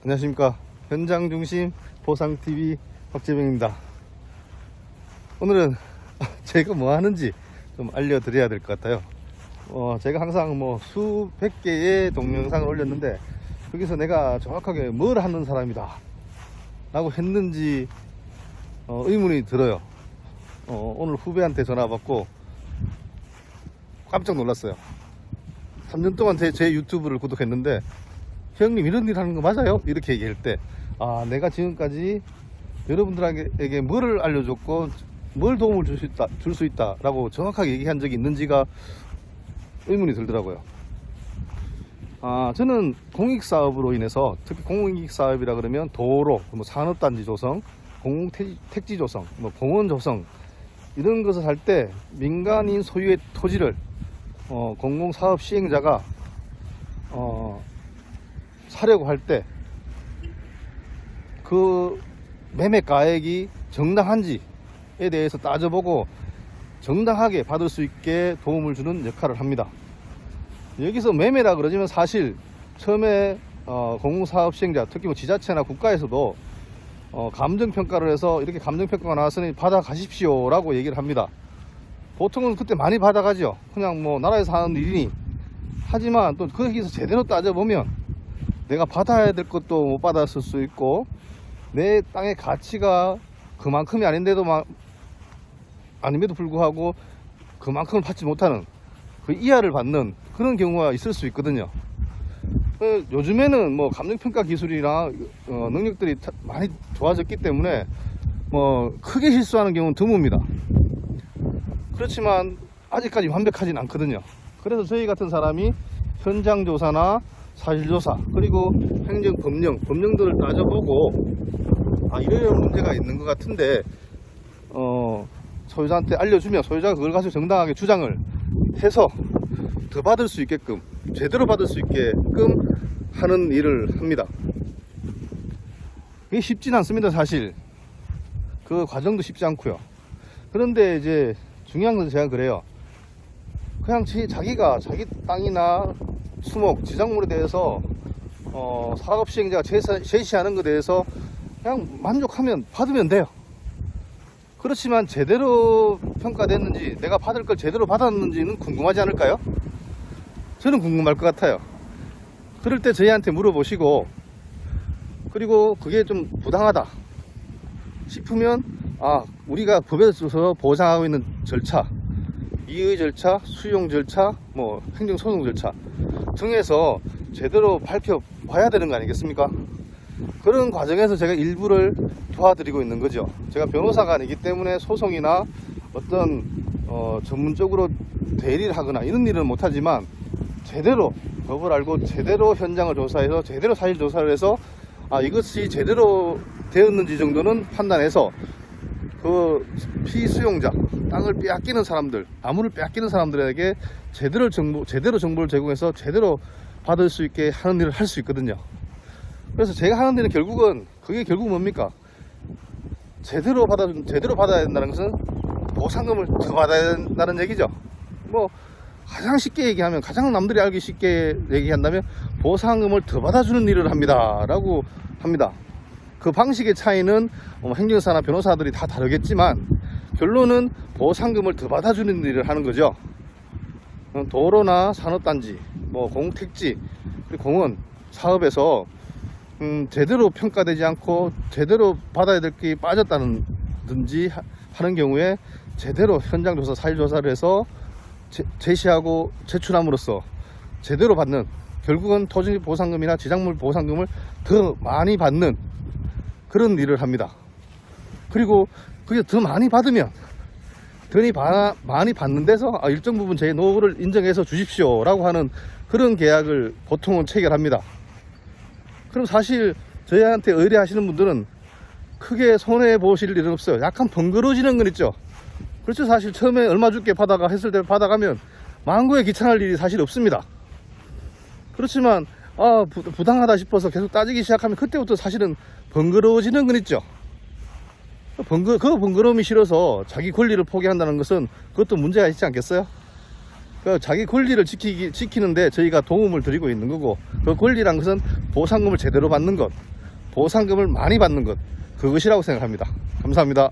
안녕하십니까. 현장 중심 보상TV 박재병입니다. 오늘은 제가 뭐 하는지 좀 알려드려야 될 것 같아요. 제가 항상 뭐 수백 개의 동영상을 올렸는데 거기서 내가 정확하게 뭘 하는 사람이다 라고 했는지 의문이 들어요. 오늘 후배한테 전화 받고 깜짝 놀랐어요. 3년 동안 제 유튜브를 구독했는데 형님 이런 일 하는 거 맞아요? 이렇게 얘기할 때 내가 지금까지 여러분들에게 뭐를 알려줬고 뭘 도움을 줄 수 있다 라고 정확하게 얘기한 적이 있는지가 의문이 들더라고요. 저는 공익사업으로 인해서, 특히 공익사업이라 그러면 도로, 뭐 산업단지 조성, 공공택지 조성, 뭐 공원 조성 이런 것을 할 때 민간인 소유의 토지를 공공사업 시행자가 사려고 할 때 그 매매가액이 정당한지에 대해서 따져보고 정당하게 받을 수 있게 도움을 주는 역할을 합니다. 여기서 매매라 그러지만 사실 처음에 공공사업 시행자, 특히 뭐 지자체나 국가에서도 감정평가를 해서 이렇게 감정평가가 나왔으니 받아 가십시오 라고 얘기를 합니다. 보통은 그때 많이 받아가죠. 그냥 뭐 나라에서 하는 일이니. 하지만 또 거기서 제대로 따져보면 내가 받아야 될 것도 못 받았을 수 있고 내 땅의 가치가 그만큼이 아님에도 불구하고 그만큼을 받지 못하는 그 이하를 받는 그런 경우가 있을 수 있거든요. 요즘에는 뭐 감정평가 기술이나 능력들이 많이 좋아졌기 때문에 뭐 크게 실수하는 경우는 드뭅니다. 그렇지만 아직까지 완벽하진 않거든요. 그래서 저희 같은 사람이 현장조사나 사실조사 그리고 법령들을 따져보고 이런 문제가 있는 것 같은데 소유자한테 알려주면 소유자가 그걸 가지고 정당하게 주장을 해서 더 받을 수 있게끔, 제대로 받을 수 있게끔 하는 일을 합니다. 이게 쉽진 않습니다. 사실 그 과정도 쉽지 않고요. 그런데 이제 중요한 건 제가 그래요. 그냥 자기가 자기 땅이나 수목, 지작물에 대해서 사업시행자가 제시하는 것에 대해서 그냥 만족하면 받으면 돼요. 그렇지만 제대로 평가됐는지, 내가 받을 걸 제대로 받았는지는 궁금하지 않을까요? 저는 궁금할 것 같아요. 그럴 때 저희한테 물어보시고, 그리고 그게 좀 부당하다 싶으면 우리가 법에서 보장하고 있는 절차, 이의 절차, 수용 절차, 뭐 행정소송 절차 등에서 제대로 밝혀봐야 되는 거 아니겠습니까? 그런 과정에서 제가 일부를 도와드리고 있는 거죠. 제가 변호사가 아니기 때문에 소송이나 어떤 전문적으로 대리를 하거나 이런 일은 못하지만 제대로 법을 알고 제대로 현장을 조사해서 제대로 사실 조사를 해서 이것이 제대로 되었는지 정도는 판단해서 그 피수용자, 땅을 빼앗기는 사람들, 나무를 빼앗기는 사람들에게 제대로 정보를 제공해서 제대로 받을 수 있게 하는 일을 할 수 있거든요. 그래서 제가 하는 일은 그게 결국 뭡니까? 제대로 받아야 된다는 것은 보상금을 더 받아야 된다는 얘기죠. 뭐 가장 쉽게 얘기하면, 가장 남들이 알기 쉽게 얘기한다면 보상금을 더 받아주는 일을 합니다 라고 합니다. 그 방식의 차이는 행정사나 변호사들이 다 다르겠지만 결론은 보상금을 더 받아주는 일을 하는 거죠. 도로나 산업단지, 뭐 공택지, 공원 사업에서 제대로 평가되지 않고 제대로 받아야 될 게 빠졌다든지 하는 경우에 제대로 현장조사, 사실조사를 해서 제시하고 제출함으로써 제대로 받는, 결국은 토지 보상금이나 지작물 보상금을 더 많이 받는 그런 일을 합니다. 그리고 그게 더 많이 받으면 많이 받는 데서 일정 부분 제 노후를 인정해서 주십시오 라고 하는 그런 계약을 보통은 체결합니다. 그럼 사실 저희한테 의뢰하시는 분들은 크게 손해보실 일은 없어요. 약간 번거로워지는 건 있죠. 그렇죠. 사실 처음에 얼마 줄게 했을 때 받아가면 망고에 귀찮을 일이 사실 없습니다. 그렇지만 부당하다 싶어서 계속 따지기 시작하면 그때부터 사실은 번거로워지는 건 있죠. 그 번거로움이 싫어서 자기 권리를 포기한다는 것은 그것도 문제가 있지 않겠어요? 그 자기 권리를 지키는데 저희가 도움을 드리고 있는 거고, 그 권리란 것은 보상금을 제대로 받는 것, 보상금을 많이 받는 것, 그것이라고 생각합니다. 감사합니다.